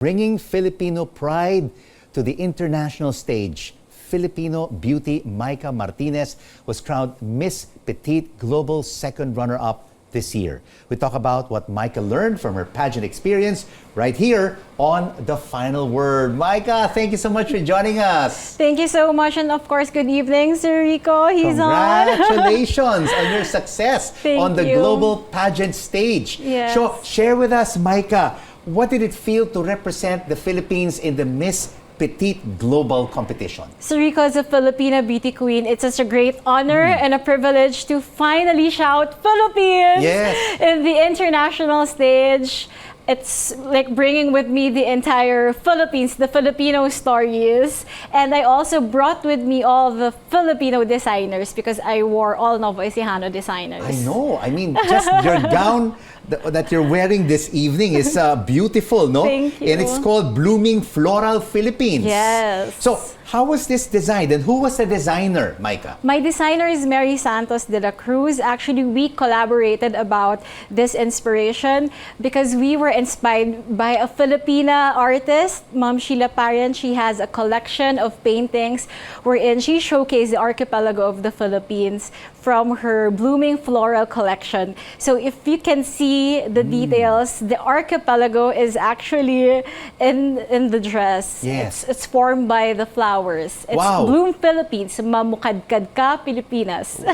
Bringing Filipino pride to the international stage, Filipino beauty Maica Martinez was crowned Miss Petite Global second runner-up this year. We talk about what Maica learned from her pageant experience right here on The Final Word. Maica, thank you so much for joining us. Thank you so much, and of course, good evening, Sir Rico. He's on. Congratulations on your success on the global pageant stage. Yes. So, share with us, Maica, what did it feel to represent the Philippines in the Miss Petite Global competition? Sir Rico, as a Filipina beauty queen, it's such a great honor and a privilege to finally shout Philippines in the international stage. It's like bringing with me the entire Philippines, the Filipino stories. And I also brought with me all the Filipino designers because I wore all Novo Ecijano designers. I know. I mean, just your gown that you're wearing this evening is beautiful, no? Thank you. And it's called Blooming Floral Philippines. Yes. So, how was this designed and who was the designer, Maica? My designer is Mary Santos de la Cruz. Actually, we collaborated about this inspiration because we were inspired by a Filipina artist, Ma'am Sheila Parent. She has a collection of paintings wherein she showcased the archipelago of the Philippines from her Blooming Floral collection. So if you can see the details, the archipelago is actually in the dress. Yes. It's formed by the flowers. It's Bloom Philippines, mamukadkad ka Pilipinas.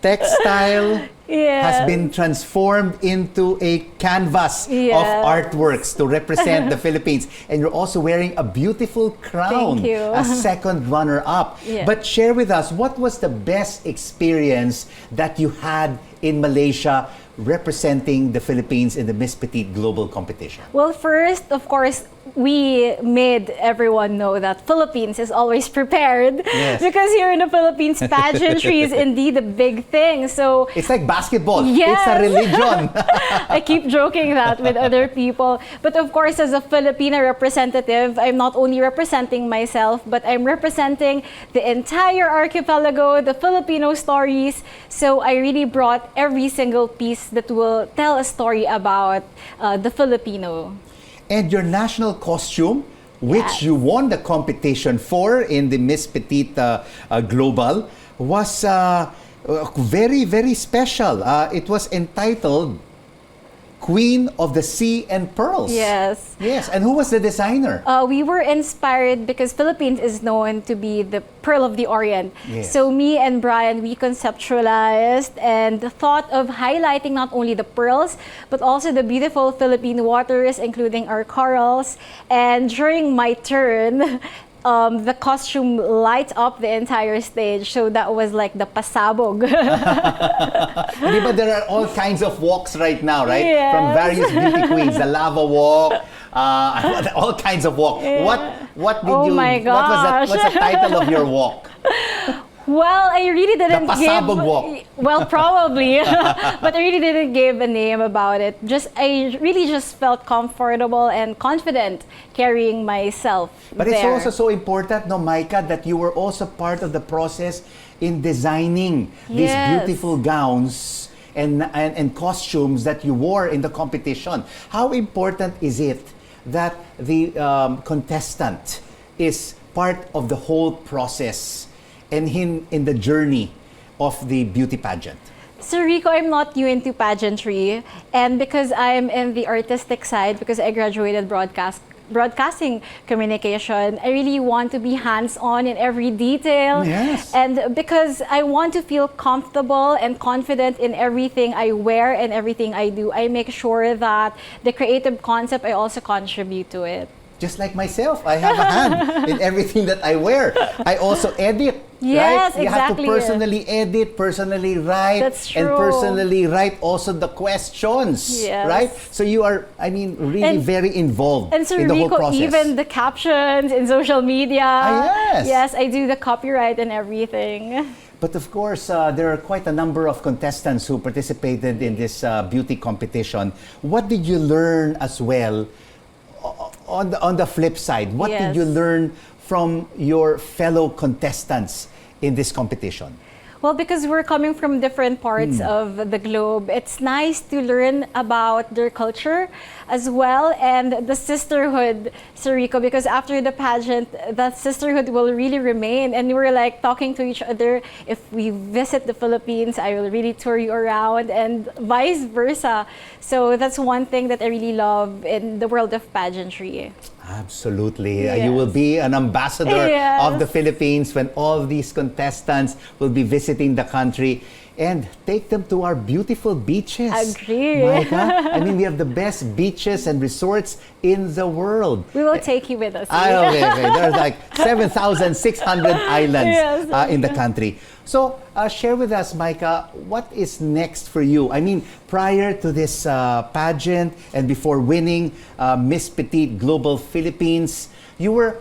Textile has been transformed into a canvas of artworks to represent the Philippines. And you're also wearing a beautiful crown, Thank you. a second runner-up. But share with us, what was the best experience that you had in Malaysia representing the Philippines in the Miss Petite Global competition? Well, first, of course, we made everyone know that Philippines is always prepared because here in the Philippines, pageantry is indeed a big thing. So it's like basketball. It's a religion. I keep joking that with other people. But of course, as a Filipina representative, I'm not only representing myself, but I'm representing the entire archipelago, the Filipino stories. So I really brought every single piece that will tell a story about the Filipino. And your national costume, which you won the competition for in the Miss Petite Global, was very, very special. It was entitled Queen of the Sea and Pearls. Yes. Yes. And who was the designer? We were inspired because Philippines is known to be the Pearl of the Orient. Yes. So me and Brian, we conceptualized and thought of highlighting not only the pearls, but also the beautiful Philippine waters, including our corals. And during my turn, the costume lights up the entire stage, so that was like the pasabog. But there are all kinds of walks right now, right? Yes. From various beauty queens, the lava walk, all kinds of walk. What did you? My gosh. What's the title of your walk? Well, I really didn't The pasabog walk. Well, probably, but I really didn't give a name about it. I really just felt comfortable and confident carrying myself. But it's also so important, no, Maica, that you were also part of the process in designing these beautiful gowns and costumes that you wore in the competition. How important is it that the contestant is part of the whole process and in the journey of the beauty pageant? So Rico, I'm not new into pageantry, and because I'm in the artistic side, because I graduated broadcasting communication, I really want to be hands-on in every detail. Yes. And because I want to feel comfortable and confident in everything I wear and everything I do, I make sure that the creative concept, I also contribute to it. Just like myself, I have a hand in everything that I wear. I also edit. Yes, right? You exactly. have to personally edit, personally write, That's true. and personally write also the questions, right? So you are, I mean, really very involved and so in the Rico, whole process. even the captions in social media. Yes. Yes, I do the copyright and everything. But of course, there are quite a number of contestants who participated in this beauty competition. What did you learn as well? On the flip side, what did you learn from your fellow contestants in this competition? Well, because we're coming from different parts of the globe, it's nice to learn about their culture as well, and the sisterhood, Sir Rico, because after the pageant, that sisterhood will really remain. And we're like talking to each other. If we visit the Philippines, I will really tour you around, and vice versa. So that's one thing that I really love in the world of pageantry. Absolutely. Yes. You will be an ambassador Yes. of the Philippines when all these contestants will be visiting the country, and take them to our beautiful beaches. Agree. Maica, I mean, we have the best beaches and resorts in the world. We will take you with us. Okay. There's like 7,600 islands Yes. in the country. So, share with us, Maica, what is next for you? I mean, prior to this pageant and before winning Miss Petite Global Philippines, you were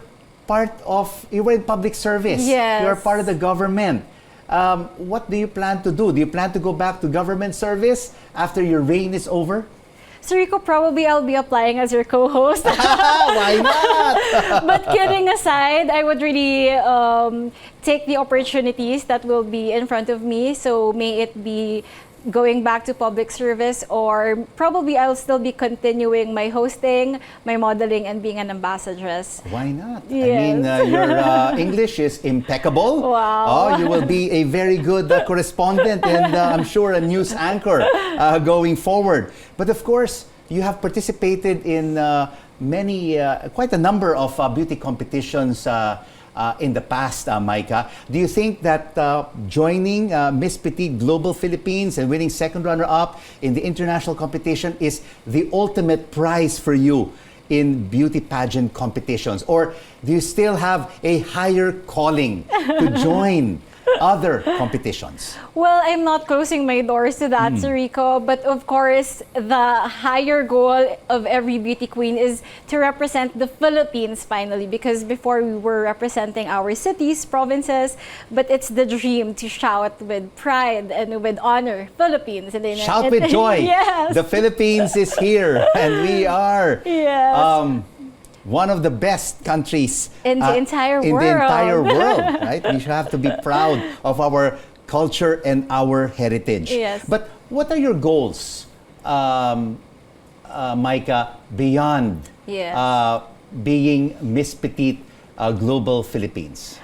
in public service. Yes. You were part of the government. What do you plan to do? Do you plan to go back to government service after your reign is over? So Rico, probably I'll be applying as your co-host. Why not? But kidding aside, I would really take the opportunities that will be in front of me. So may it be going back to public service, or probably I'll still be continuing my hosting, my modeling, and being an ambassadress. Why not? Yes. I mean, your English is impeccable. Wow. Oh, you will be a very good correspondent and I'm sure a news anchor going forward. But of course, you have participated in quite a number of beauty competitions in the past, Maica. Do you think that joining Miss Petite Global Philippines and winning second runner-up in the international competition is the ultimate prize for you in beauty pageant competitions? Or do you still have a higher calling to join other competitions? Well, I'm not closing my doors to that, Sir Rico, but of course, the higher goal of every beauty queen is to represent the Philippines finally, because before we were representing our cities, provinces, but it's the dream to shout with pride and with honor, Philippines. And Shout with joy. Yes. The Philippines is here and we are. Yes. One of the best countries In the entire in world. the entire world, right? We should have to be proud of our culture and our heritage. Yes. But what are your goals, Maica, beyond Yes. being Miss Petite Global Philippines?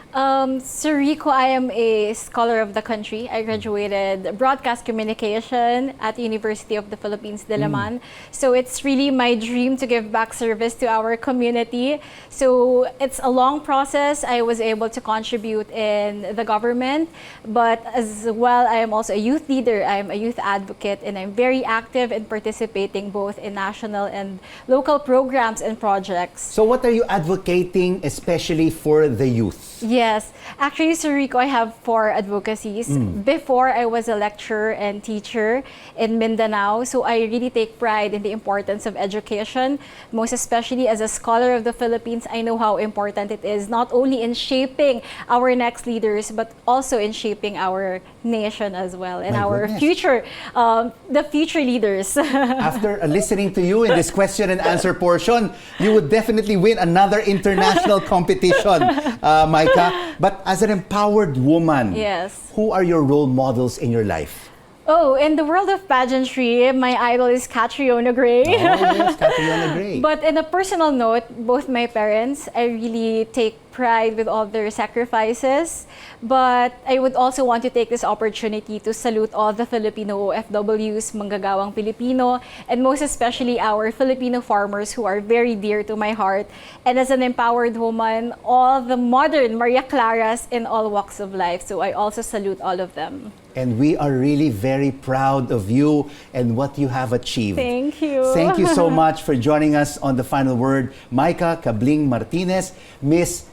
Sir Rico, I am a scholar of the country. I graduated broadcast communication at the University of the Philippines, Diliman. So it's really my dream to give back service to our community. So it's a long process. I was able to contribute in the government, but as well, I am also a youth leader. I'm a youth advocate, and I'm very active in participating both in national and local programs and projects. So what are you advocating especially for the youth? Yes. Actually, Sir Rico, I have 4 advocacies. Before, I was a lecturer and teacher in Mindanao. So I really take pride in the importance of education. Most especially as a scholar of the Philippines, I know how important it is, not only in shaping our next leaders, but also in shaping our nation as well, and My our goodness. future, the future leaders. After listening to you in this question and answer portion, you would definitely win another international competition, Maica. But as an empowered woman, Yes. who are your role models in your life? Oh, in the world of pageantry, my idol is Catriona Gray. Oh, yes, Catriona Gray. But in a personal note, both my parents, I really take pride with all their sacrifices. But I would also want to take this opportunity to salute all the Filipino OFWs, manggagawang Filipino, and most especially our Filipino farmers who are very dear to my heart. And as an empowered woman, all the modern Maria Claras in all walks of life. So I also salute all of them. And we are really very proud of you and what you have achieved. Thank you. Thank you so much for joining us on The Final Word. Maica Martinez, Miss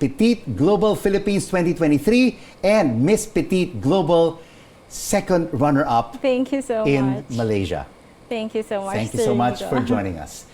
Petite Global Philippines 2023 and Miss Petite Global second runner-up Thank you so in much. Malaysia. Thank you so much. Thank you Sir so much Rico. for joining us.